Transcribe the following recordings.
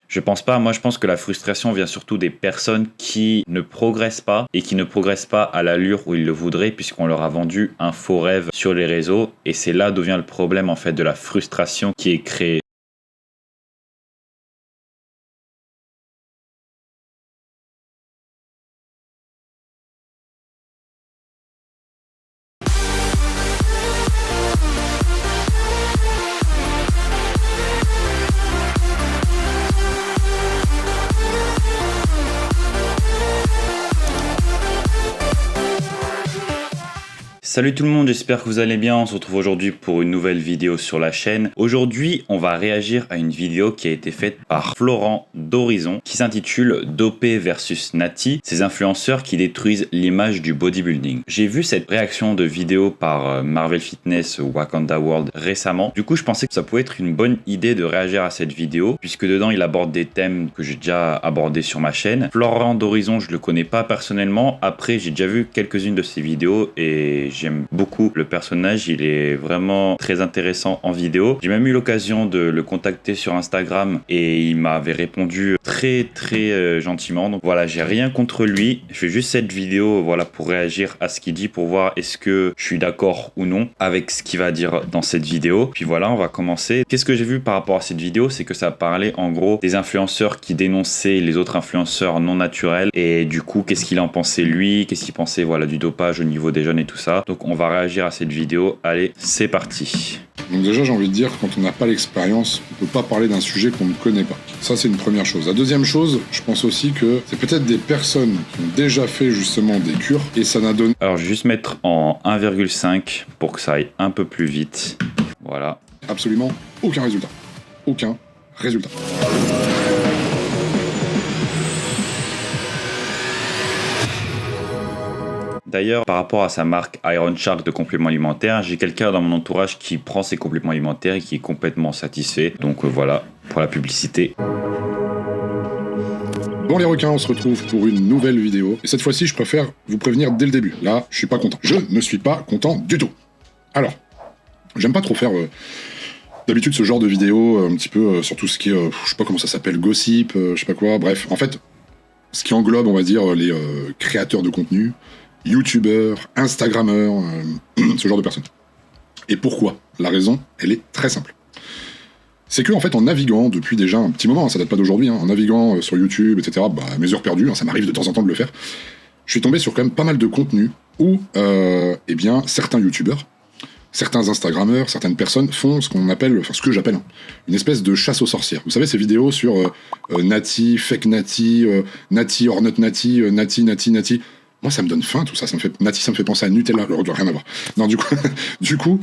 Je pense pas, moi je pense que la frustration vient surtout des personnes qui ne progressent pas et qui ne progressent pas à l'allure où ils le voudraient puisqu'on leur a vendu un faux rêve sur les réseaux et c'est là d'où vient le problème en fait de la frustration qui est créée. Salut tout le monde, j'espère que vous allez bien, on se retrouve aujourd'hui pour une nouvelle vidéo sur la chaîne. Aujourd'hui, on va réagir à une vidéo qui a été faite par Florent d'Horizon qui s'intitule Dopé versus Nati, ces influenceurs qui détruisent l'image du bodybuilding. J'ai vu cette réaction de vidéo par Marvel Fitness Wakanda World récemment, du coup je pensais que ça pouvait être une bonne idée de réagir à cette vidéo puisque dedans il aborde des thèmes que j'ai déjà abordés sur ma chaîne. Florent d'Horizon, je le connais pas personnellement, après j'ai déjà vu quelques-unes de ses vidéos et j'aime beaucoup le personnage, il est vraiment très intéressant en vidéo. J'ai même eu l'occasion de le contacter sur Instagram et il m'avait répondu très gentiment. Donc voilà, j'ai rien contre lui. Je fais juste cette vidéo voilà, pour réagir à ce qu'il dit, pour voir est-ce que je suis d'accord ou non avec ce qu'il va dire dans cette vidéo. Puis voilà, on va commencer. Qu'est-ce que j'ai vu par rapport à cette vidéo? C'est que ça parlait en gros des influenceurs qui dénonçaient les autres influenceurs non naturels et du coup, qu'est-ce qu'il en pensait lui? Qu'est-ce qu'il pensait voilà, du dopage au niveau des jeunes et tout ça. Donc on va réagir à cette vidéo. Allez, c'est parti. Donc déjà, j'ai envie de dire, quand on n'a pas l'expérience, on peut pas parler d'un sujet qu'on ne connaît pas. Ça, c'est une première chose. La deuxième chose, je pense aussi que c'est peut-être des personnes qui ont déjà fait justement des cures et ça n'a donné... Alors, je vais juste mettre en 1,5 pour que ça aille un peu plus vite. Voilà. Absolument aucun résultat. Aucun résultat. D'ailleurs, par rapport à sa marque Iron Shark de compléments alimentaires, j'ai quelqu'un dans mon entourage qui prend ses compléments alimentaires et qui est complètement satisfait. Donc voilà, pour la publicité. Bon les requins, on se retrouve pour une nouvelle vidéo. Et cette fois-ci, je préfère vous prévenir dès le début. Là, je suis pas content. Je ne suis pas content du tout. Alors, j'aime pas trop faire... d'habitude, ce genre de vidéo, un petit peu sur tout ce qui est... je sais pas comment ça s'appelle, gossip, je sais pas quoi, bref. En fait, ce qui englobe, on va dire, les créateurs de contenu, youtubeurs, instagrammeurs, ce genre de personnes. Et pourquoi? La raison, elle est très simple. C'est que, en fait, en naviguant depuis déjà un petit moment, ça date pas d'aujourd'hui, en naviguant sur YouTube, etc., à mes heures perdues, ça m'arrive de temps en temps de le faire, je suis tombé sur quand même pas mal de contenu où, eh bien, certains youtubeurs, certains instagrammeurs, certaines personnes font ce qu'on appelle, enfin ce que j'appelle, une espèce de chasse aux sorcières. Vous savez, ces vidéos sur Nati, fake Nati, Nati or not Nati, Nati... Moi, ça me donne faim, tout ça. Nati, ça me fait penser à Nutella. Alors, rien à voir. Non, du coup,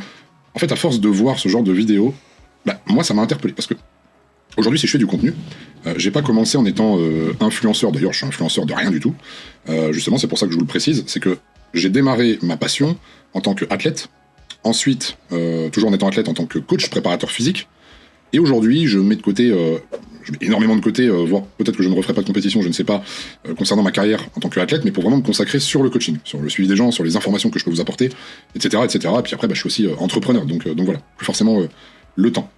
en fait, à force de voir ce genre de vidéos, moi, ça m'a interpellé. Parce que, aujourd'hui, si je fais du contenu, j'ai pas commencé en étant influenceur. D'ailleurs, je suis influenceur de rien du tout. Justement, c'est pour ça que je vous le précise. C'est que j'ai démarré ma passion en tant qu'athlète. Ensuite, toujours en étant athlète, en tant que coach préparateur physique. Et aujourd'hui, je mets de côté... je mets énormément de côté, voire peut-être que je ne referai pas de compétition, je ne sais pas, concernant ma carrière en tant qu'athlète, mais pour vraiment me consacrer sur le coaching, sur le suivi des gens, sur les informations que je peux vous apporter, etc. etc. Et puis après, je suis aussi entrepreneur, donc voilà, plus forcément le temps.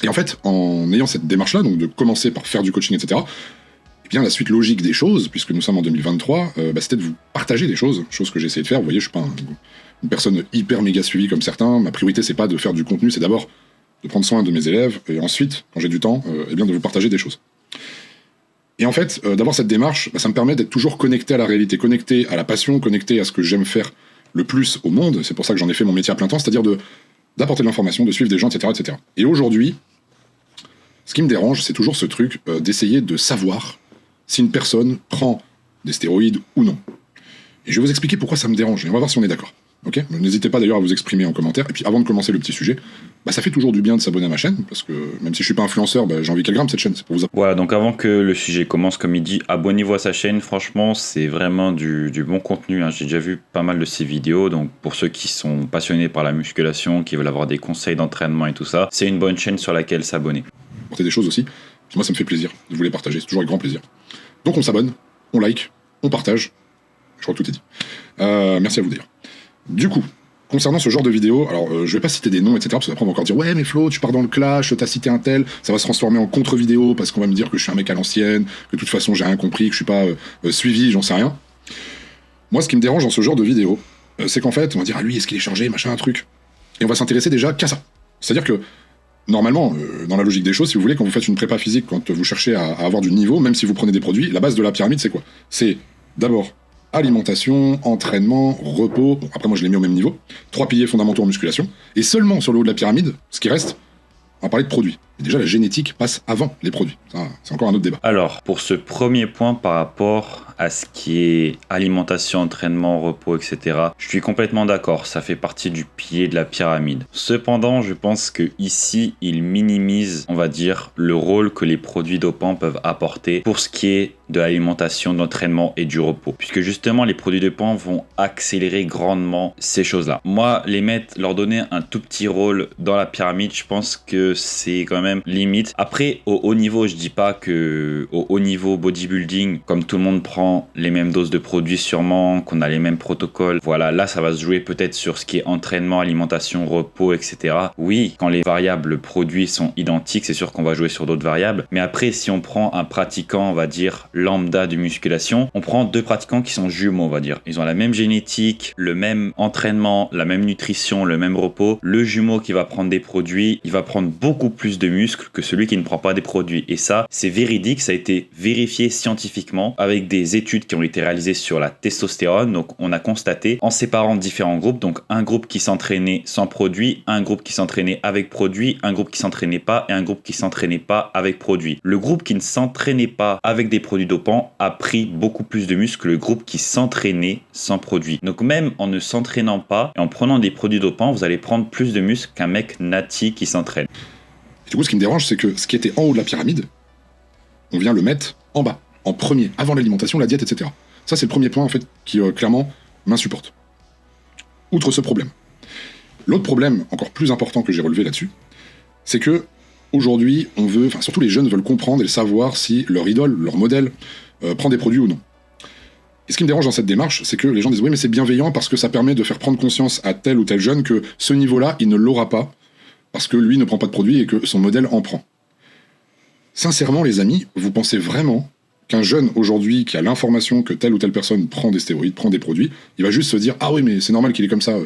Et en fait, en ayant cette démarche-là, donc de commencer par faire du coaching, etc., eh bien la suite logique des choses, puisque nous sommes en 2023, c'était de vous partager des choses que j'ai essayé de faire. Vous voyez, je suis pas une personne hyper méga suivie comme certains. Ma priorité, c'est pas de faire du contenu, c'est d'abord de prendre soin de mes élèves, et ensuite, quand j'ai du temps, eh bien de vous partager des choses. Et en fait, d'avoir cette démarche, ça me permet d'être toujours connecté à la réalité, connecté à la passion, connecté à ce que j'aime faire le plus au monde. C'est pour ça que j'en ai fait mon métier à plein temps, c'est-à-dire d'apporter de l'information, de suivre des gens, etc. etc. Et aujourd'hui, ce qui me dérange, c'est toujours ce truc d'essayer de savoir si une personne prend des stéroïdes ou non. Et je vais vous expliquer pourquoi ça me dérange, et on va voir si on est d'accord. Ok, n'hésitez pas d'ailleurs à vous exprimer en commentaire. Et puis avant de commencer le petit sujet, ça fait toujours du bien de s'abonner à ma chaîne, parce que même si je suis pas influenceur, j'ai envie qu'elle grimpe cette chaîne, c'est pour vous. Voilà, donc avant que le sujet commence, comme il dit, abonnez-vous à sa chaîne. Franchement, c'est vraiment du bon contenu. J'ai déjà vu pas mal de ses vidéos, donc pour ceux qui sont passionnés par la musculation, qui veulent avoir des conseils d'entraînement et tout ça, c'est une bonne chaîne sur laquelle s'abonner. Porter des choses aussi, puis moi ça me fait plaisir de vous les partager, c'est toujours avec grand plaisir. Donc on s'abonne, on like, on partage, je crois que tout est dit. Merci à vous d'ailleurs. Du coup, concernant ce genre de vidéo, alors je vais pas citer des noms, etc., parce qu'après on va encore dire « Ouais, mais Flo, tu pars dans le clash, t'as cité un tel, ça va se transformer en contre-vidéo, parce qu'on va me dire que je suis un mec à l'ancienne, que de toute façon j'ai rien compris, que je suis pas suivi, j'en sais rien. » Moi, ce qui me dérange dans ce genre de vidéo, c'est qu'en fait, on va dire « Ah, lui, est-ce qu'il est chargé, machin, un truc ?» Et on va s'intéresser déjà qu'à ça. C'est-à-dire que, normalement, dans la logique des choses, si vous voulez, quand vous faites une prépa physique, quand vous cherchez à avoir du niveau, même si vous prenez des produits, la base de la pyramide, c'est quoi? C'est d'abord alimentation, entraînement, repos. Bon, après, moi, je l'ai mis au même niveau. 3 piliers fondamentaux en musculation. Et seulement sur le haut de la pyramide, ce qui reste, on va parler de produits. Et déjà, la génétique passe avant les produits. Ça, c'est encore un autre débat. Alors, pour ce premier point par rapport à ce qui est alimentation, entraînement, repos, etc., je suis complètement d'accord. Ça fait partie du pilier de la pyramide. Cependant, je pense que ici, il minimise, on va dire, le rôle que les produits dopants peuvent apporter pour ce qui est de l'alimentation, de l'entraînement et du repos. Puisque justement, les produits dopants vont accélérer grandement ces choses-là. Moi, leur donner un tout petit rôle dans la pyramide, je pense que c'est quand même limite. Après, au haut niveau, je dis pas que au haut niveau bodybuilding, comme tout le monde prend les mêmes doses de produits sûrement, qu'on a les mêmes protocoles, voilà, là ça va se jouer peut-être sur ce qui est entraînement, alimentation, repos, etc. Oui, quand les variables produits sont identiques, c'est sûr qu'on va jouer sur d'autres variables, mais après si on prend un pratiquant, on va dire lambda de musculation, on prend 2 pratiquants qui sont jumeaux, on va dire. Ils ont la même génétique, le même entraînement, la même nutrition, le même repos. Le jumeau qui va prendre des produits, il va prendre beaucoup plus de muscles que celui qui ne prend pas des produits. Et ça, c'est véridique, ça a été vérifié scientifiquement avec des études qui ont été réalisées sur la testostérone. Donc on a constaté en séparant différents groupes, donc un groupe qui s'entraînait sans produit, un groupe qui s'entraînait avec produit, un groupe qui s'entraînait pas et un groupe qui s'entraînait pas avec produit. Le groupe qui ne s'entraînait pas avec des produits dopants a pris beaucoup plus de muscles que le groupe qui s'entraînait sans produit. Donc même en ne s'entraînant pas et en prenant des produits dopants, vous allez prendre plus de muscles qu'un mec nati qui s'entraîne. Et du coup, ce qui me dérange, c'est que ce qui était en haut de la pyramide, on vient le mettre en bas, en premier, avant l'alimentation, la diète, etc. Ça, c'est le premier point, en fait, qui clairement m'insupporte. Outre ce problème. L'autre problème, encore plus important que j'ai relevé là-dessus, c'est que aujourd'hui, on veut, enfin surtout les jeunes veulent comprendre et savoir si leur idole, leur modèle, prend des produits ou non. Et ce qui me dérange dans cette démarche, c'est que les gens disent oui, mais c'est bienveillant parce que ça permet de faire prendre conscience à tel ou tel jeune que ce niveau-là, il ne l'aura pas parce que lui ne prend pas de produit et que son modèle en prend. Sincèrement, les amis, vous pensez vraiment qu'un jeune aujourd'hui qui a l'information que telle ou telle personne prend des stéroïdes, prend des produits, il va juste se dire « Ah oui, mais c'est normal qu'il est comme ça,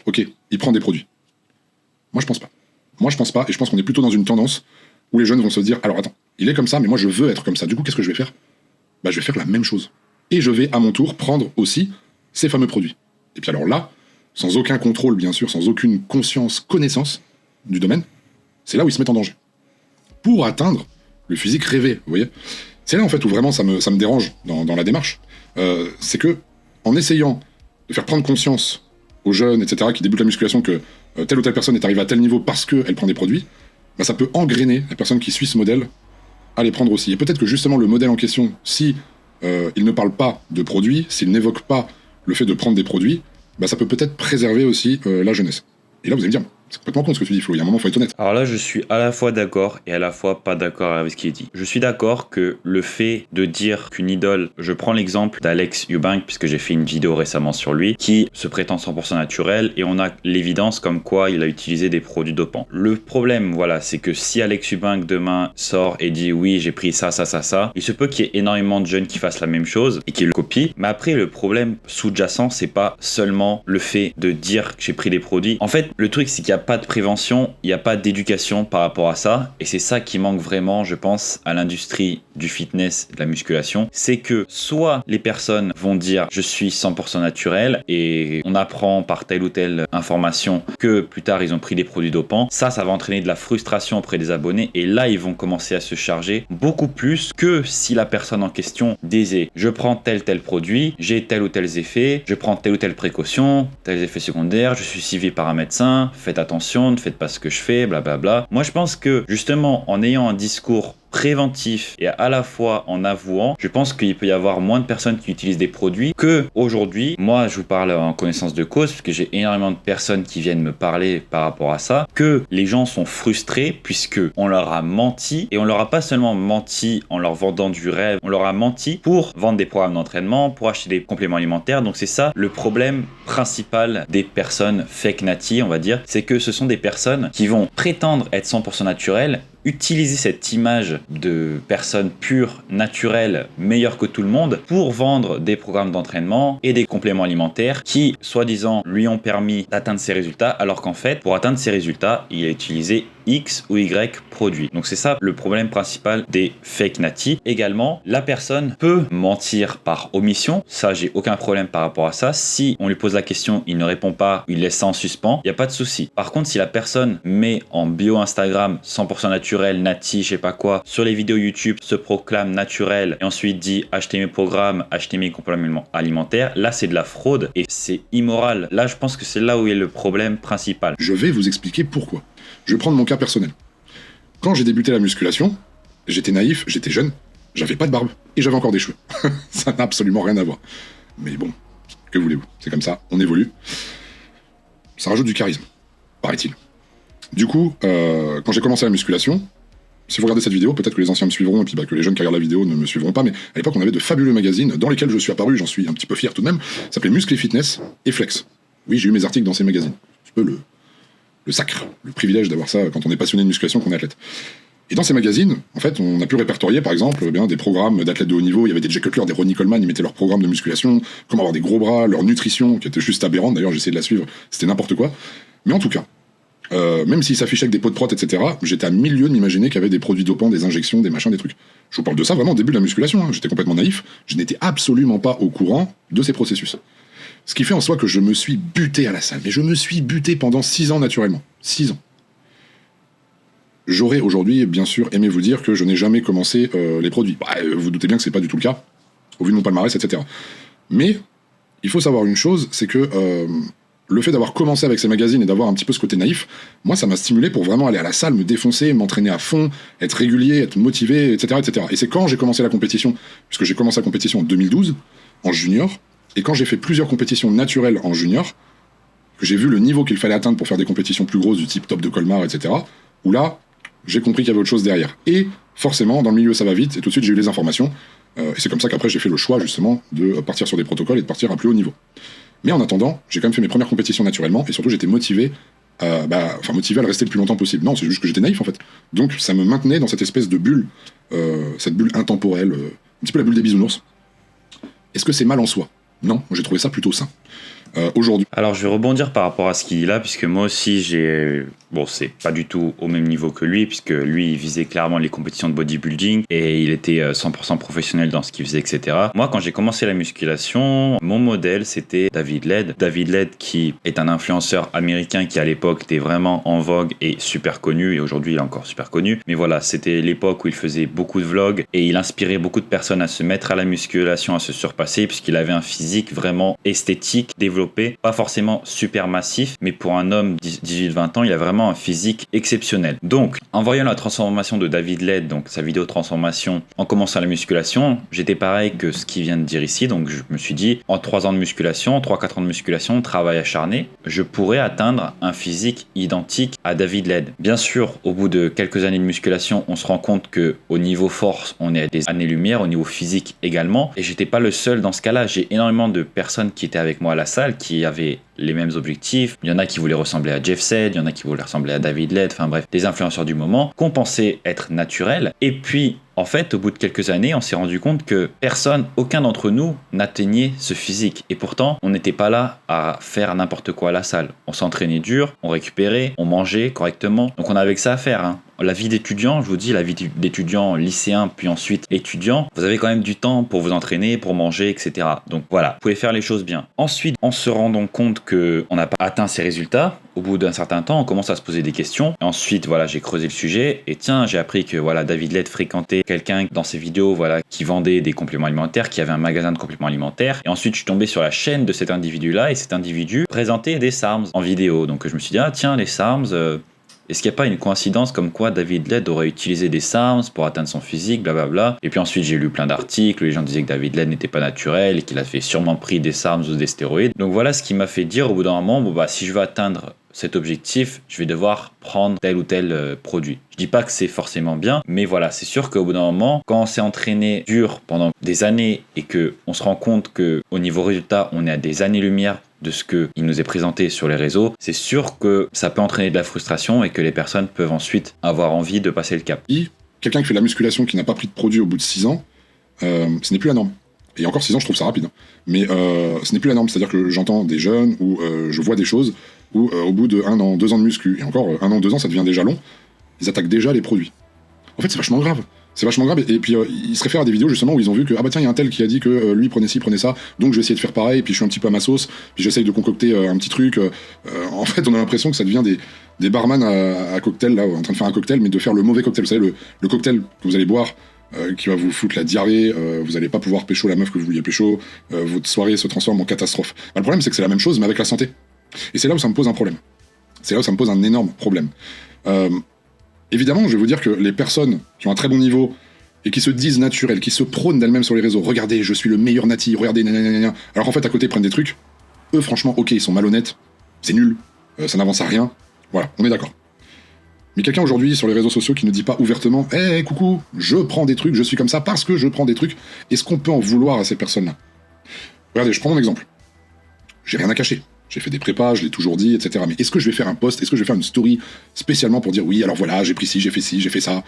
ok, il prend des produits ». Moi, je pense pas. Moi, je pense pas, et je pense qu'on est plutôt dans une tendance où les jeunes vont se dire « Alors attends, il est comme ça, mais moi je veux être comme ça. Du coup, qu'est-ce que je vais faire ? Bah, je vais faire la même chose. Et je vais, à mon tour, prendre aussi ces fameux produits. » Et puis alors là, sans aucun contrôle, bien sûr, sans aucune conscience, connaissance du domaine, c'est là où ils se mettent en danger. Pour atteindre le physique rêvé, vous voyez ? C'est là, en fait, où vraiment ça me dérange dans la démarche. C'est que, en essayant de faire prendre conscience aux jeunes, etc., qui débutent la musculation, que telle ou telle personne est arrivée à tel niveau parce qu'elle prend des produits, bah, ça peut engrainer la personne qui suit ce modèle à les prendre aussi. Et peut-être que justement, le modèle en question, si il ne parle pas de produits, s'il n'évoque pas le fait de prendre des produits, bah, ça peut peut-être préserver aussi la jeunesse. Et là, vous allez me dire, c'est complètement con ce que tu dis, Flo. Il y a un moment, il faut être honnête. Alors là, je suis à la fois d'accord et à la fois pas d'accord avec ce qui est dit. Je suis d'accord que le fait de dire qu'une idole, je prends l'exemple d'Alex Eubank, puisque j'ai fait une vidéo récemment sur lui, qui se prétend 100% naturel, et on a l'évidence comme quoi il a utilisé des produits dopants. Le problème, voilà, c'est que si Alex Eubank demain sort et dit oui, j'ai pris ça, il se peut qu'il y ait énormément de jeunes qui fassent la même chose et qui le copient. Mais après, le problème sous-jacent, c'est pas seulement le fait de dire que j'ai pris des produits. En fait, le truc, c'est qu'il y a pas de prévention, il n'y a pas d'éducation par rapport à ça, et c'est ça qui manque vraiment, je pense, à l'industrie du fitness, de la musculation, c'est que soit les personnes vont dire je suis 100% naturel et on apprend par telle ou telle information que plus tard ils ont pris des produits dopants, ça va entraîner de la frustration auprès des abonnés, et là ils vont commencer à se charger beaucoup plus que si la personne en question disait je prends tel produit, j'ai tel ou tel effet, je prends telle ou telle précaution, tels effets secondaires, je suis suivi par un médecin, faites attention, ne faites pas ce que je fais, blablabla. Moi je pense que justement en ayant un discours préventif et à la fois en avouant, je pense qu'il peut y avoir moins de personnes qui utilisent des produits que aujourd'hui. Moi, je vous parle en connaissance de cause, parce que j'ai énormément de personnes qui viennent me parler par rapport à ça, que les gens sont frustrés puisque on leur a menti, et on leur a pas seulement menti en leur vendant du rêve, on leur a menti pour vendre des programmes d'entraînement, pour acheter des compléments alimentaires. Donc c'est ça le problème principal des personnes fake nati, on va dire, c'est que ce sont des personnes qui vont prétendre être 100% naturelles, utiliser cette image de personnes pures, naturelles, meilleures que tout le monde pour vendre des programmes d'entraînement et des compléments alimentaires qui, soi-disant, lui ont permis d'atteindre ses résultats, alors qu'en fait, pour atteindre ses résultats, il a utilisé X ou Y produits. Donc c'est ça le problème principal des fake nati. Également, la personne peut mentir par omission. Ça, j'ai aucun problème par rapport à ça. Si on lui pose la question, il ne répond pas, il laisse ça en suspens, il n'y a pas de souci. Par contre, si la personne met en bio Instagram 100% naturel, nati, je sais pas quoi, sur les vidéos YouTube se proclame naturel et ensuite dit achetez mes programmes, achetez mes compléments alimentaires, là c'est de la fraude et c'est immoral. Là, je pense que c'est là où est le problème principal. Je vais vous expliquer pourquoi. Je vais prendre mon cas personnel. Quand j'ai débuté la musculation, j'étais naïf, j'étais jeune, j'avais pas de barbe et j'avais encore des cheveux. Ça n'a absolument rien à voir. Mais bon, que voulez-vous? C'est comme ça, on évolue. Ça rajoute du charisme, paraît-il. Du coup, quand j'ai commencé la musculation, si vous regardez cette vidéo, peut-être que les anciens me suivront et puis que les jeunes qui regardent la vidéo ne me suivront pas, mais à l'époque on avait de fabuleux magazines dans lesquels je suis apparu, j'en suis un petit peu fier tout de même, ça s'appelait Muscle et Fitness et Flex. Oui, j'ai eu mes articles dans ces magazines. Un peu le sacre, le privilège d'avoir ça quand on est passionné de musculation, qu'on est athlète. Et dans ces magazines, en fait, on a pu répertorier, par exemple, des programmes d'athlètes de haut niveau. Il y avait des Jay Cutler, des Ronnie Coleman, ils mettaient leur programme de musculation, comment avoir des gros bras, leur nutrition, qui était juste aberrante. D'ailleurs, j'ai essayé de la suivre, c'était n'importe quoi. Mais en tout cas, même s'ils s'affichaient avec des pots de prot, etc., j'étais à mille lieues de m'imaginer qu'il y avait des produits dopants, des injections, des machins, des trucs. Je vous parle de ça vraiment au début de la musculation, hein. J'étais complètement naïf, je n'étais absolument pas au courant de ces processus. Ce qui fait en soi que je me suis buté à la salle. Mais je me suis buté pendant 6 ans naturellement. 6 ans. J'aurais aujourd'hui, bien sûr, aimé vous dire que je n'ai jamais commencé les produits. Bah, vous doutez bien que c'est pas du tout le cas, au vu de mon palmarès, etc. Mais il faut savoir une chose, c'est que le fait d'avoir commencé avec ces magazines et d'avoir un petit peu ce côté naïf, moi, ça m'a stimulé pour vraiment aller à la salle, me défoncer, m'entraîner à fond, être régulier, être motivé, etc., etc. Et c'est quand j'ai commencé la compétition, puisque j'ai commencé la compétition en 2012, en junior, et quand j'ai fait plusieurs compétitions naturelles en junior, que j'ai vu le niveau qu'il fallait atteindre pour faire des compétitions plus grosses du type top de Colmar, etc., où là, j'ai compris qu'il y avait autre chose derrière. Et forcément, dans le milieu, ça va vite, et tout de suite, j'ai eu les informations. Et c'est comme ça qu'après, j'ai fait le choix, justement, de partir sur des protocoles et de partir à plus haut niveau. Mais en attendant, j'ai quand même fait mes premières compétitions naturellement, et surtout, j'étais motivé à le rester le plus longtemps possible. Non, c'est juste que j'étais naïf, en fait. Donc, ça me maintenait dans cette espèce de bulle, cette bulle intemporelle, un petit peu la bulle des bisounours. Est-ce que c'est mal en soi? Non, moi j'ai trouvé ça plutôt sain. Aujourd'hui. Alors je vais rebondir par rapport à ce qu'il dit là, puisque moi aussi j'ai... Bon, c'est pas du tout au même niveau que lui, puisque lui il visait clairement les compétitions de bodybuilding et il était 100% professionnel dans ce qu'il faisait, etc. Moi, quand j'ai commencé la musculation, mon modèle c'était David Laid. David Laid qui est un influenceur américain qui à l'époque était vraiment en vogue et super connu, et aujourd'hui il est encore super connu. Mais voilà, c'était l'époque où il faisait beaucoup de vlogs et il inspirait beaucoup de personnes à se mettre à la musculation, à se surpasser, puisqu'il avait un physique vraiment esthétique, développé, pas forcément super massif, mais pour un homme 18-20 ans, il a vraiment un physique exceptionnel. Donc, en voyant la transformation de David Laid, donc sa vidéo transformation, en commençant la musculation, j'étais pareil que ce qu'il vient de dire ici, donc je me suis dit, en 3 ans de musculation, 3-4 ans de musculation, travail acharné, je pourrais atteindre un physique identique à David Laid. Bien sûr, au bout de quelques années de musculation, on se rend compte que au niveau force, on est à des années-lumière, au niveau physique également, et j'étais pas le seul dans ce cas-là. J'ai énormément de personnes qui étaient avec moi à la salle, qui avaient les mêmes objectifs. Il y en a qui voulaient ressembler à Jeff Said, il y en a qui voulaient ressembler à David Laid, enfin bref, des influenceurs du moment, qu'on pensait être naturels. Et puis, en fait, au bout de quelques années, on s'est rendu compte que aucun d'entre nous n'atteignait ce physique. Et pourtant, on n'était pas là à faire n'importe quoi à la salle. On s'entraînait dur, on récupérait, on mangeait correctement. Donc on avait que ça à faire, hein. La vie d'étudiant, je vous dis, la vie d'étudiant lycéen, puis ensuite étudiant, vous avez quand même du temps pour vous entraîner, pour manger, etc. Donc voilà, vous pouvez faire les choses bien. Ensuite, en se rendant compte qu'on n'a pas atteint ces résultats, au bout d'un certain temps, on commence à se poser des questions. Et ensuite, voilà, j'ai creusé le sujet. Et tiens, j'ai appris que voilà, David Laid fréquentait quelqu'un dans ses vidéos, voilà, qui vendait des compléments alimentaires, qui avait un magasin de compléments alimentaires. Et ensuite, je suis tombé sur la chaîne de cet individu-là, et cet individu présentait des SARMs en vidéo. Donc je me suis dit, ah tiens, les SARMs, Est-ce qu'il n'y a pas une coïncidence comme quoi David Laid aurait utilisé des SARMs pour atteindre son physique, blablabla. Et puis ensuite j'ai lu plein d'articles où les gens disaient que David Laid n'était pas naturel et qu'il avait sûrement pris des SARMs ou des stéroïdes. Donc voilà ce qui m'a fait dire au bout d'un moment, bon bah si je veux atteindre cet objectif, je vais devoir prendre tel ou tel produit. Je dis pas que c'est forcément bien, mais voilà, c'est sûr qu'au bout d'un moment, quand on s'est entraîné dur pendant des années et que on se rend compte que au niveau résultat, on est à des années-lumière de ce qu'il nous est présenté sur les réseaux, c'est sûr que ça peut entraîner de la frustration et que les personnes peuvent ensuite avoir envie de passer le cap. Quelqu'un qui fait de la musculation qui n'a pas pris de produit au bout de 6 ans, ce n'est plus la norme. Et encore 6 ans, je trouve ça rapide. Mais ce n'est plus la norme. C'est-à-dire que j'entends des jeunes ou je vois des choses où au bout de 1 an, 2 ans de muscu, et encore 1 an, 2 ans, ça devient déjà long, ils attaquent déjà les produits. En fait, c'est vachement grave. C'est vachement grave. Et puis, ils se réfèrent à des vidéos justement où ils ont vu que, ah bah tiens, il y a un tel qui a dit que lui prenait ci, prenait ça, donc je vais essayer de faire pareil, et puis je suis un petit peu à ma sauce, puis j'essaye de concocter un petit truc. En fait, on a l'impression que ça devient des barman à cocktail, là, en train de faire un cocktail, mais de faire le mauvais cocktail. Vous savez, le cocktail que vous allez boire, qui va vous foutre la diarrhée, vous allez pas pouvoir pécho la meuf que vous vouliez pécho, votre soirée se transforme en catastrophe. Bah, le problème, c'est que c'est la même chose, mais avec la santé. Et c'est là où ça me pose un problème. C'est là où ça me pose un énorme problème. Évidemment, je vais vous dire que les personnes qui ont un très bon niveau et qui se disent naturelles, qui se prônent d'elles-mêmes sur les réseaux, regardez, je suis le meilleur nati, regardez, nanana, alors qu'en fait, à côté, ils prennent des trucs, eux, franchement, ok, ils sont malhonnêtes, c'est nul, ça n'avance à rien, voilà, on est d'accord. Mais quelqu'un aujourd'hui sur les réseaux sociaux qui ne dit pas ouvertement « Hey, coucou, je prends des trucs, je suis comme ça parce que je prends des trucs », est-ce qu'on peut en vouloir à ces personnes-là? Regardez, je prends mon exemple. J'ai rien à cacher. J'ai fait des prépas, je l'ai toujours dit, etc. Mais est-ce que je vais faire un post, est-ce que je vais faire une story spécialement pour dire « Oui, alors voilà, j'ai pris ci, j'ai fait ça ».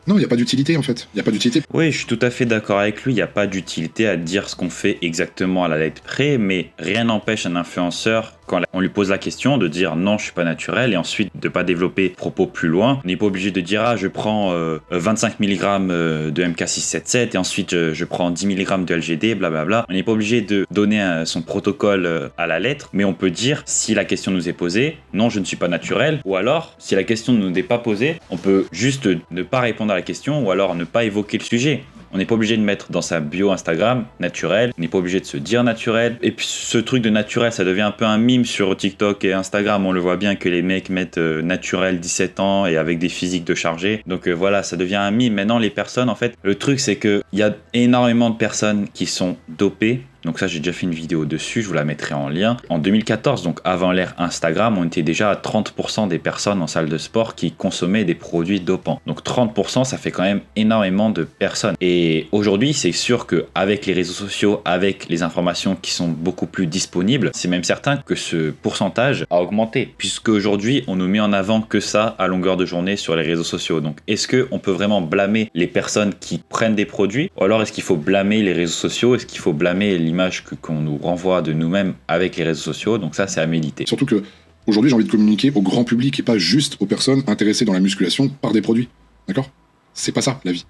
Non, il n'y a pas d'utilité en fait. Il n'y a pas d'utilité. Oui, je suis tout à fait d'accord avec lui. Il n'y a pas d'utilité à dire ce qu'on fait exactement à la lettre près, mais rien n'empêche un influenceur, quand on lui pose la question, de dire non, je suis pas naturel et ensuite de pas développer propos plus loin. On n'est pas obligé de dire ah, je prends 25 mg de MK677 et ensuite je prends 10 mg de LGD, blablabla. On n'est pas obligé de donner son protocole à la lettre, mais on peut dire si la question nous est posée, non, je ne suis pas naturel, ou alors si la question ne nous est pas posée, on peut juste ne pas répondre à la question ou alors ne pas évoquer le sujet. On n'est pas obligé de mettre dans sa bio Instagram naturel, on n'est pas obligé de se dire naturel. Et puis ce truc de naturel, ça devient un peu un mime sur TikTok et Instagram. On le voit bien que les mecs mettent naturel 17 ans et avec des physiques de chargé. Donc voilà, ça devient un mime. Maintenant, les personnes, en fait, le truc c'est qu'il y a énormément de personnes qui sont dopées. Donc ça, j'ai déjà fait une vidéo dessus, je vous la mettrai en lien. En 2014, donc avant l'ère Instagram, on était déjà à 30% des personnes en salle de sport qui consommaient des produits dopants. Donc 30%, ça fait quand même énormément de personnes. Et aujourd'hui, c'est sûr qu'avec les réseaux sociaux, avec les informations qui sont beaucoup plus disponibles, c'est même certain que ce pourcentage a augmenté. Puisque aujourd'hui, on nous met en avant que ça à longueur de journée sur les réseaux sociaux. Donc est-ce qu'on peut vraiment blâmer les personnes qui prennent des produits? Ou alors est-ce qu'il faut blâmer les réseaux sociaux? Est-ce qu'il faut blâmer l'image qu'on nous renvoie de nous-mêmes avec les réseaux sociaux? Donc ça, c'est à méditer. Surtout que aujourd'hui, j'ai envie de communiquer au grand public et pas juste aux personnes intéressées dans la musculation par des produits. D'accord? C'est pas ça, la vie.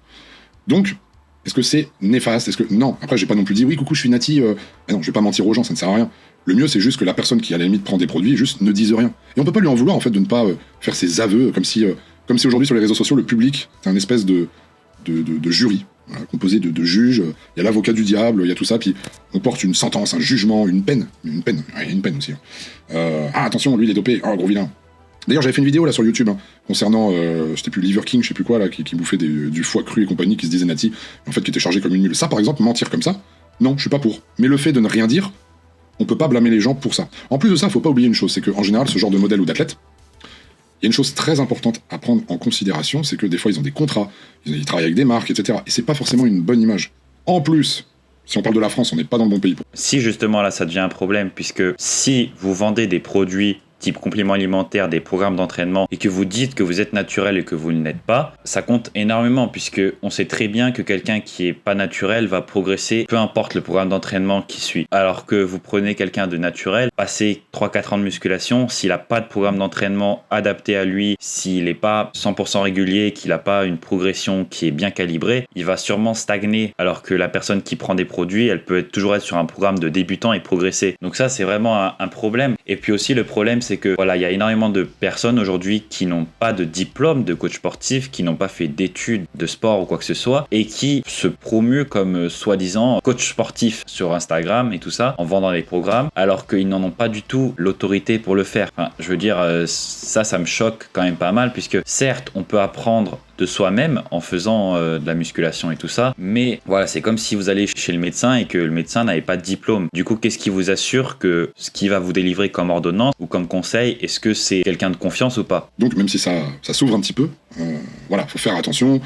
Donc, est-ce que c'est néfaste? Est-ce que... Non. Après, j'ai pas non plus dit, oui, coucou, je suis nati. Non, je vais pas mentir aux gens, ça ne sert à rien. Le mieux, c'est juste que la personne qui, à la limite, prend des produits, juste ne dise rien. Et on peut pas lui en vouloir, en fait, de ne pas faire ses aveux, comme si aujourd'hui, sur les réseaux sociaux, le public, c'est un espèce de jury. Voilà, composé de juges, il y a l'avocat du diable, il y a tout ça, puis on porte une sentence, un jugement, une peine aussi. Ah, attention, lui il est dopé, oh gros vilain. D'ailleurs, j'avais fait une vidéo là sur YouTube concernant, c'était plus Liver King, je sais plus quoi, là, qui bouffait du foie cru et compagnie, qui se disait nati, en fait qui était chargé comme une mule. Ça, par exemple, mentir comme ça, non, je suis pas pour. Mais le fait de ne rien dire, on peut pas blâmer les gens pour ça. En plus de ça, faut pas oublier une chose, c'est qu'en général, ce genre de modèle ou d'athlète, il y a une chose très importante à prendre en considération, c'est que des fois ils ont des contrats, ils travaillent avec des marques, etc. Et c'est pas forcément une bonne image. En plus, si on parle de la France, on n'est pas dans le bon pays. Si justement là ça devient un problème, puisque si vous vendez des produits type compléments alimentaires, des programmes d'entraînement et que vous dites que vous êtes naturel et que vous ne l'êtes pas, ça compte énormément puisque on sait très bien que quelqu'un qui est pas naturel va progresser peu importe le programme d'entraînement qui suit. Alors que vous prenez quelqu'un de naturel, passé 3-4 ans de musculation, s'il n'a pas de programme d'entraînement adapté à lui, s'il n'est pas 100% régulier, qu'il n'a pas une progression qui est bien calibrée, il va sûrement stagner alors que la personne qui prend des produits, elle peut toujours être sur un programme de débutant et progresser. Donc ça c'est vraiment un problème. Et puis aussi le problème c'est c'est que voilà, il y a énormément de personnes aujourd'hui qui n'ont pas de diplôme de coach sportif, qui n'ont pas fait d'études de sport ou quoi que ce soit, et qui se promuent comme soi-disant coach sportif sur Instagram et tout ça, en vendant les programmes, alors qu'ils n'en ont pas du tout l'autorité pour le faire. Enfin, je veux dire, ça me choque quand même pas mal, puisque certes, on peut apprendre de soi-même en faisant de la musculation et tout ça, mais voilà, c'est comme si vous allez chez le médecin et que le médecin n'avait pas de diplôme. Du coup, qu'est-ce qui vous assure que ce qu'il va vous délivrer comme ordonnance ou comme conseil, est-ce que c'est quelqu'un de confiance ou pas? Donc même si ça s'ouvre un petit peu, voilà, faut faire attention,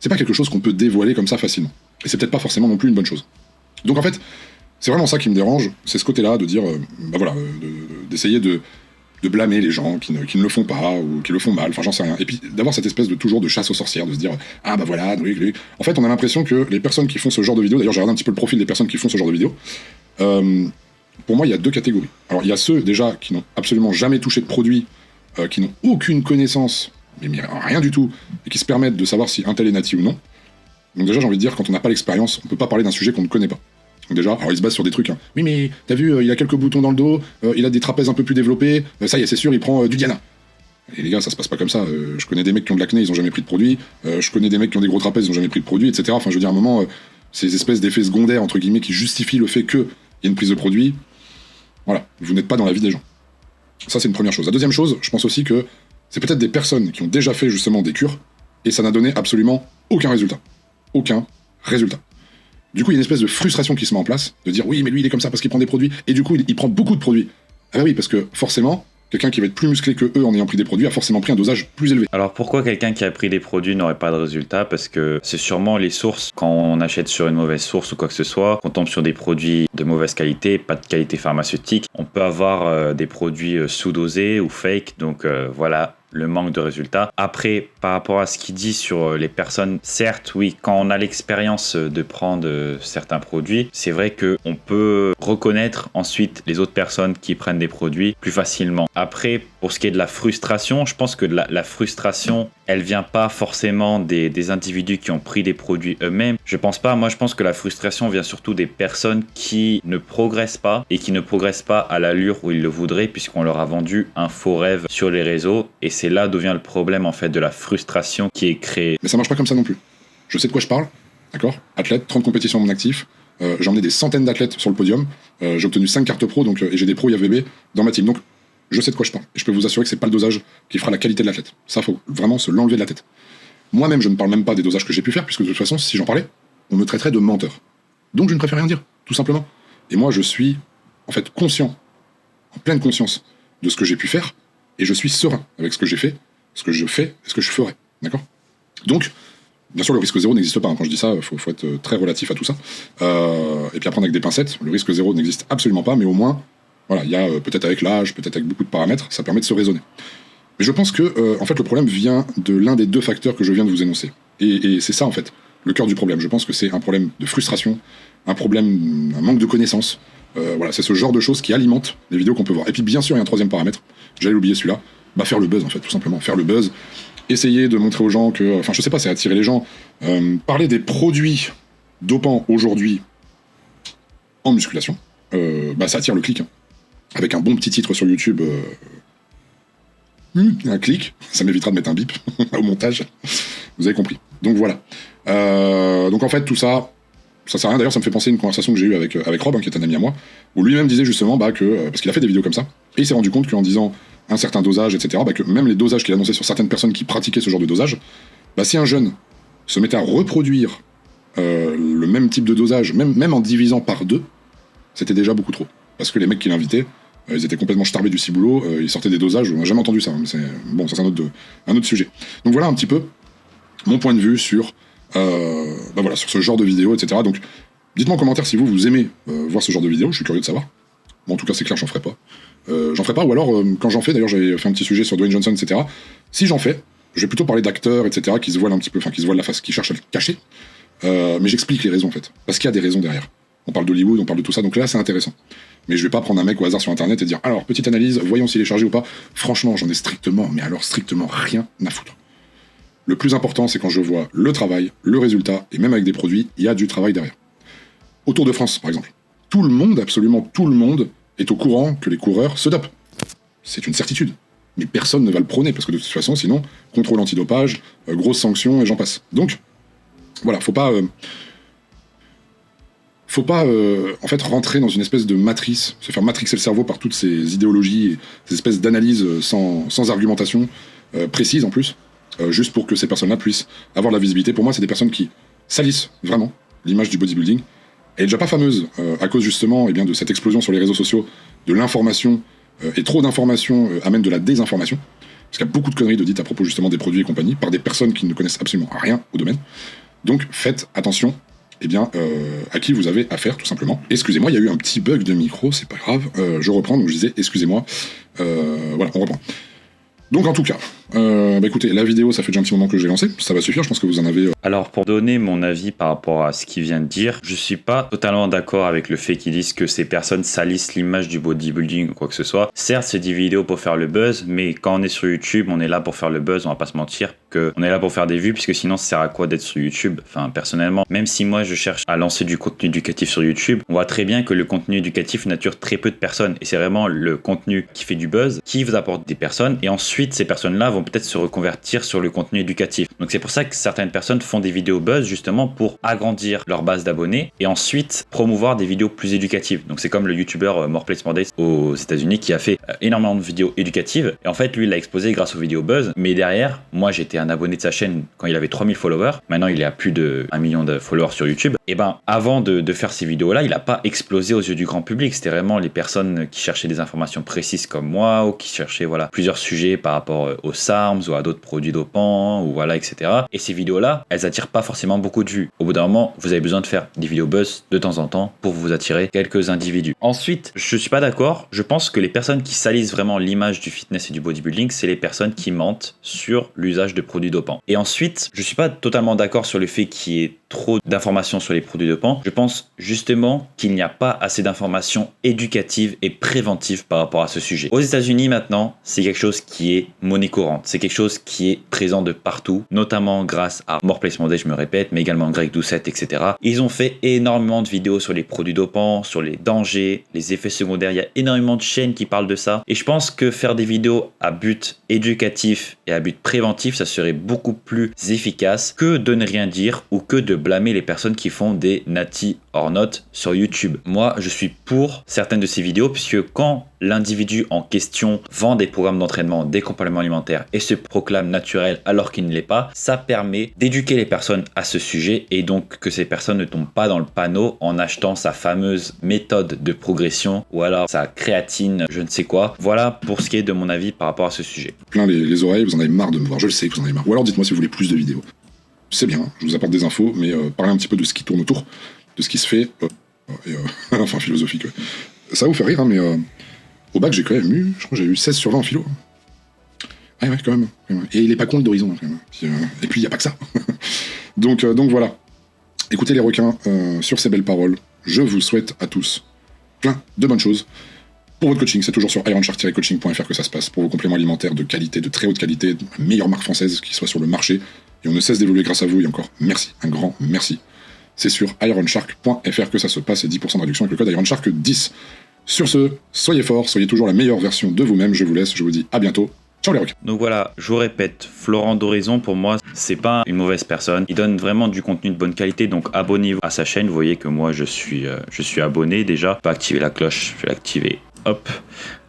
c'est pas quelque chose qu'on peut dévoiler comme ça facilement. Et c'est peut-être pas forcément non plus une bonne chose. Donc en fait, c'est vraiment ça qui me dérange, c'est ce côté-là de dire, d'essayer de blâmer les gens qui ne le font pas ou qui le font mal, enfin j'en sais rien. Et puis d'avoir cette espèce de toujours de chasse aux sorcières, de se dire ah bah voilà, lui. En fait on a l'impression que les personnes qui font ce genre de vidéos, d'ailleurs j'ai regardé un petit peu le profil des personnes qui font ce genre de vidéos, pour moi il y a deux catégories. Alors il y a ceux déjà qui n'ont absolument jamais touché de produit, qui n'ont aucune connaissance, mais rien du tout, et qui se permettent de savoir si un tel est nati ou non. Donc déjà j'ai envie de dire, quand on n'a pas l'expérience, on peut pas parler d'un sujet qu'on ne connaît pas. Donc déjà, alors il se base sur des trucs, hein. Oui mais t'as vu, il a quelques boutons dans le dos, il a des trapèzes un peu plus développés, ça y est c'est sûr, il prend du Diana. Et les gars, ça se passe pas comme ça, je connais des mecs qui ont de l'acné, ils ont jamais pris de produit, je connais des mecs qui ont des gros trapèzes, ils ont jamais pris de produit, etc. Enfin je veux dire, à un moment, ces espèces d'effets secondaires, entre guillemets, qui justifient le fait qu'il y ait une prise de produit, voilà, vous n'êtes pas dans la vie des gens. Ça c'est une première chose. La deuxième chose, je pense aussi que c'est peut-être des personnes qui ont déjà fait justement des cures, et ça n'a donné absolument aucun résultat. Aucun résultat. Du coup, il y a une espèce de frustration qui se met en place, de dire oui, mais lui, il est comme ça parce qu'il prend des produits, et du coup, il prend beaucoup de produits. Ah bah oui, parce que forcément, quelqu'un qui va être plus musclé que eux en ayant pris des produits a forcément pris un dosage plus élevé. Alors pourquoi quelqu'un qui a pris des produits n'aurait pas de résultat? Parce que c'est sûrement les sources, quand on achète sur une mauvaise source ou quoi que ce soit, qu'on tombe sur des produits de mauvaise qualité, pas de qualité pharmaceutique, on peut avoir des produits sous-dosés ou fake, donc voilà, le manque de résultats. Après, par rapport à ce qu'il dit sur les personnes, certes, oui, quand on a l'expérience de prendre certains produits, c'est vrai qu'on peut reconnaître ensuite les autres personnes qui prennent des produits plus facilement. Après, pour ce qui est de la frustration, je pense que la frustration, elle vient pas forcément des individus qui ont pris des produits eux-mêmes. Je pense pas. Moi, je pense que la frustration vient surtout des personnes qui ne progressent pas et qui ne progressent pas à l'allure où ils le voudraient, puisqu'on leur a vendu un faux rêve sur les réseaux. Et c'est là d'où vient le problème, en fait, de la frustration qui est créée. Mais ça marche pas comme ça non plus. Je sais de quoi je parle, d'accord? Athlète, 30 compétitions à mon actif. J'ai emmené des centaines d'athlètes sur le podium. J'ai obtenu 5 cartes pro, donc, et j'ai des pros IFBB dans ma team. Donc, je sais de quoi je parle. Et je peux vous assurer que c'est pas le dosage qui fera la qualité de l'athlète. Ça, faut vraiment se l'enlever de la tête. Moi-même, je ne parle même pas des dosages que j'ai pu faire, puisque de toute façon, si j'en parlais, on me traiterait de menteur. Donc, je ne préfère rien dire, tout simplement. Et moi, je suis, en fait, conscient, en pleine conscience de ce que j'ai pu faire, et je suis serein avec ce que j'ai fait, ce que je fais, et ce que je ferai. D'accord? Donc, bien sûr, le risque zéro n'existe pas. Quand je dis ça, faut être très relatif à tout ça. Et puis apprendre avec des pincettes. Le risque zéro n'existe absolument pas, mais au moins, voilà, il y a peut-être avec l'âge, peut-être avec beaucoup de paramètres, ça permet de se raisonner. Mais je pense que, en fait, le problème vient de l'un des deux facteurs que je viens de vous énoncer. Et c'est ça, en fait, le cœur du problème. Je pense que c'est un problème de frustration, un manque de connaissances. Voilà, c'est ce genre de choses qui alimentent les vidéos qu'on peut voir. Et puis, bien sûr, il y a un troisième paramètre. J'allais oublier celui-là. Bah, faire le buzz, en fait, tout simplement. Faire le buzz. Essayer de montrer aux gens que... Enfin, je sais pas, c'est attirer les gens. Parler des produits dopants aujourd'hui en musculation, ça attire le clic, hein. Avec un bon petit titre sur YouTube, un clic, ça m'évitera de mettre un bip au montage, vous avez compris. Donc voilà. Donc en fait, tout ça sert à rien. D'ailleurs, ça me fait penser à une conversation que j'ai eue avec Rob, hein, qui est un ami à moi, où lui-même disait justement que, parce qu'il a fait des vidéos comme ça, et il s'est rendu compte qu'en disant un certain dosage, etc., que même les dosages qu'il annonçait sur certaines personnes qui pratiquaient ce genre de dosage, si un jeune se mettait à reproduire le même type de dosage, même en divisant par 2, c'était déjà beaucoup trop. Parce que les mecs qui l'invitaient, ils étaient complètement starbés du ciboulot, ils sortaient des dosages, on n'a jamais entendu ça, mais bon, ça c'est un autre sujet. Donc voilà un petit peu mon point de vue sur, sur ce genre de vidéo, etc. Donc dites-moi en commentaire si vous aimez voir ce genre de vidéo, je suis curieux de savoir. Bon, en tout cas c'est clair, j'en ferai pas. Ou alors quand j'en fais, d'ailleurs j'avais fait un petit sujet sur Dwayne Johnson, etc. Si j'en fais, je vais plutôt parler d'acteurs, etc., qui se voilent un petit peu, enfin qui se voilent la face, qui cherchent à le cacher, mais j'explique les raisons en fait, parce qu'il y a des raisons derrière. On parle d'Hollywood, on parle de tout ça, donc là c'est intéressant. Mais je vais pas prendre un mec au hasard sur internet et dire alors petite analyse, voyons s'il est chargé ou pas. Franchement, j'en ai strictement rien à foutre. Le plus important, c'est quand je vois le travail, le résultat, et même avec des produits, il y a du travail derrière. Au Tour de France, par exemple, tout le monde, absolument tout le monde, est au courant que les coureurs se dopent. c'est une certitude. Mais personne ne va le prôner, parce que de toute façon, sinon, contrôle antidopage, grosses sanctions, et j'en passe. Donc, voilà, faut pas en fait rentrer dans une espèce de matrice, se faire matrixer le cerveau par toutes ces idéologies et ces espèces d'analyses sans argumentation précise en plus, juste pour que ces personnes-là puissent avoir de la visibilité. Pour moi, c'est des personnes qui salissent vraiment l'image du bodybuilding. Elle est déjà pas fameuse à cause justement de cette explosion sur les réseaux sociaux, de l'information, et trop d'informations amène de la désinformation. Parce qu'il y a beaucoup de conneries de dites à propos justement des produits et compagnie, par des personnes qui ne connaissent absolument rien au domaine. Donc faites attention à qui vous avez affaire, tout simplement. Excusez-moi, il y a eu un petit bug de micro, c'est pas grave. Je reprends, donc je disais, excusez-moi. Voilà, on reprend. Donc en tout cas, écoutez, la vidéo, ça fait déjà un petit moment que je l'ai lancée, ça va suffire, je pense que vous en avez... Alors pour donner mon avis par rapport à ce qu'il vient de dire, je suis pas totalement d'accord avec le fait qu'ils disent que ces personnes salissent l'image du bodybuilding ou quoi que ce soit. Certes, c'est des vidéos pour faire le buzz, mais quand on est sur YouTube, on est là pour faire le buzz, on va pas se mentir, on est là pour faire des vues, puisque sinon ça sert à quoi d'être sur YouTube? Enfin, personnellement, même si moi je cherche à lancer du contenu éducatif sur YouTube, on voit très bien que le contenu éducatif n'attire très peu de personnes, et c'est vraiment le contenu qui fait du buzz, qui vous apporte des personnes, et ensuite ces personnes-là vont peut-être se reconvertir sur le contenu éducatif. Donc c'est pour ça que certaines personnes font des vidéos buzz justement pour agrandir leur base d'abonnés et ensuite promouvoir des vidéos plus éducatives. Donc c'est comme le youtubeur More Place More Days aux États-Unis qui a fait énormément de vidéos éducatives et en fait lui il a explosé grâce aux vidéos buzz. Mais derrière, moi j'étais un abonné de sa chaîne quand il avait 3000 followers. Maintenant il est à plus de 1 million de followers sur YouTube. Et avant de faire ces vidéos-là, il n'a pas explosé aux yeux du grand public. C'était vraiment les personnes qui cherchaient des informations précises comme moi ou qui cherchaient plusieurs sujets par rapport aux SARMs ou à d'autres produits dopants ou etc. Et ces vidéos-là, elles attirent pas forcément beaucoup de vues. Au bout d'un moment, vous avez besoin de faire des vidéos buzz de temps en temps pour vous attirer quelques individus. Ensuite, je suis pas d'accord. Je pense que les personnes qui salissent vraiment l'image du fitness et du bodybuilding, c'est les personnes qui mentent sur l'usage de produits dopants. Et ensuite, je suis pas totalement d'accord sur le fait qu'il y ait trop d'informations sur les produits dopants. Je pense justement qu'il n'y a pas assez d'informations éducatives et préventives par rapport à ce sujet. Aux États-Unis maintenant, c'est quelque chose qui est monnaie courante. C'est quelque chose qui est présent de partout, notamment grâce à More Place More Days, je me répète, mais également Greg Doucette, etc. Ils ont fait énormément de vidéos sur les produits dopants, sur les dangers, les effets secondaires. Il y a énormément de chaînes qui parlent de ça. Et je pense que faire des vidéos à but éducatif et à but préventif, ça serait beaucoup plus efficace que de ne rien dire ou que de blâmer les personnes qui font des natty or not sur YouTube. Moi, je suis pour certaines de ces vidéos puisque quand l'individu en question vend des programmes d'entraînement, des compléments alimentaires et se proclame naturel alors qu'il ne l'est pas, ça permet d'éduquer les personnes à ce sujet et donc que ces personnes ne tombent pas dans le panneau en achetant sa fameuse méthode de progression ou alors sa créatine, je ne sais quoi. Voilà pour ce qui est de mon avis par rapport à ce sujet. Plein les oreilles, vous en avez marre de me voir, je le sais que vous en avez marre. Ou alors dites-moi si vous voulez plus de vidéos. C'est bien, je vous apporte des infos, mais parlez un petit peu de ce qui tourne autour, de ce qui se fait, enfin philosophique. Ça va vous faire rire, mais au bac j'ai quand même eu, je crois que j'ai eu 16 sur 20 en philo. Ouais, quand même. Et il est pas con le d'horizon, quand même. Et puis il n'y a pas que ça. donc voilà. Écoutez les requins, sur ces belles paroles, je vous souhaite à tous plein de bonnes choses. Pour votre coaching, c'est toujours sur ironshark-coaching.fr que ça se passe, pour vos compléments alimentaires de qualité, de très haute qualité, de la meilleure marque française qui soit sur le marché. Et on ne cesse d'évoluer grâce à vous, et encore merci, un grand merci. C'est sur ironshark.fr que ça se passe, et 10% de réduction avec le code ironshark10. Sur ce, soyez forts, soyez toujours la meilleure version de vous-même, je vous laisse, je vous dis à bientôt. Ciao les requins. Donc voilà, je vous répète, Florent d'Horizon, pour moi, c'est pas une mauvaise personne. Il donne vraiment du contenu de bonne qualité, donc abonnez-vous à sa chaîne. Vous voyez que moi, je suis abonné déjà. Je peux activer la cloche, je vais l'activer, hop.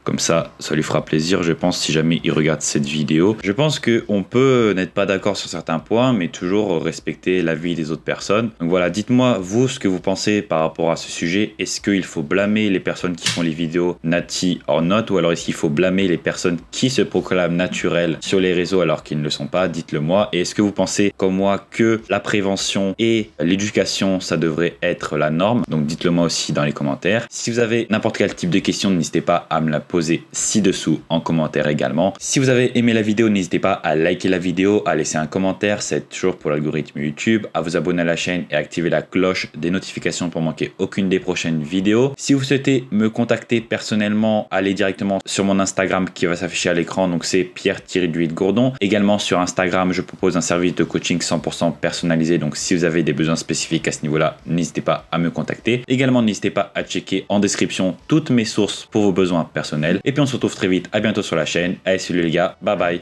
Comme ça lui fera plaisir, je pense, si jamais il regarde cette vidéo. Je pense qu'on peut n'être pas d'accord sur certains points, mais toujours respecter l'avis des autres personnes. Donc voilà, dites-moi, vous, ce que vous pensez par rapport à ce sujet. Est-ce qu'il faut blâmer les personnes qui font les vidéos natty or not, ou alors est-ce qu'il faut blâmer les personnes qui se proclament naturelles sur les réseaux alors qu'ils ne le sont pas? Dites-le moi. Et est-ce que vous pensez, comme moi, que la prévention et l'éducation, ça devrait être la norme? Donc dites-le moi aussi dans les commentaires. Si vous avez n'importe quel type de question, n'hésitez pas à me la poser ci-dessous en commentaire également. Si vous avez aimé la vidéo, n'hésitez pas à liker la vidéo, à laisser un commentaire, c'est toujours pour l'algorithme YouTube, à vous abonner à la chaîne et activer la cloche des notifications pour manquer aucune des prochaines vidéos. Si vous souhaitez me contacter personnellement, allez directement sur mon Instagram qui va s'afficher à l'écran, donc c'est Pierre-Gourdon. Également sur Instagram, je propose un service de coaching 100% personnalisé, donc si vous avez des besoins spécifiques à ce niveau-là, n'hésitez pas à me contacter. Également, n'hésitez pas à checker en description toutes mes sources pour vos besoins personnels. channel. Et puis on se retrouve très vite, à bientôt sur la chaîne. Allez, salut les gars, bye bye.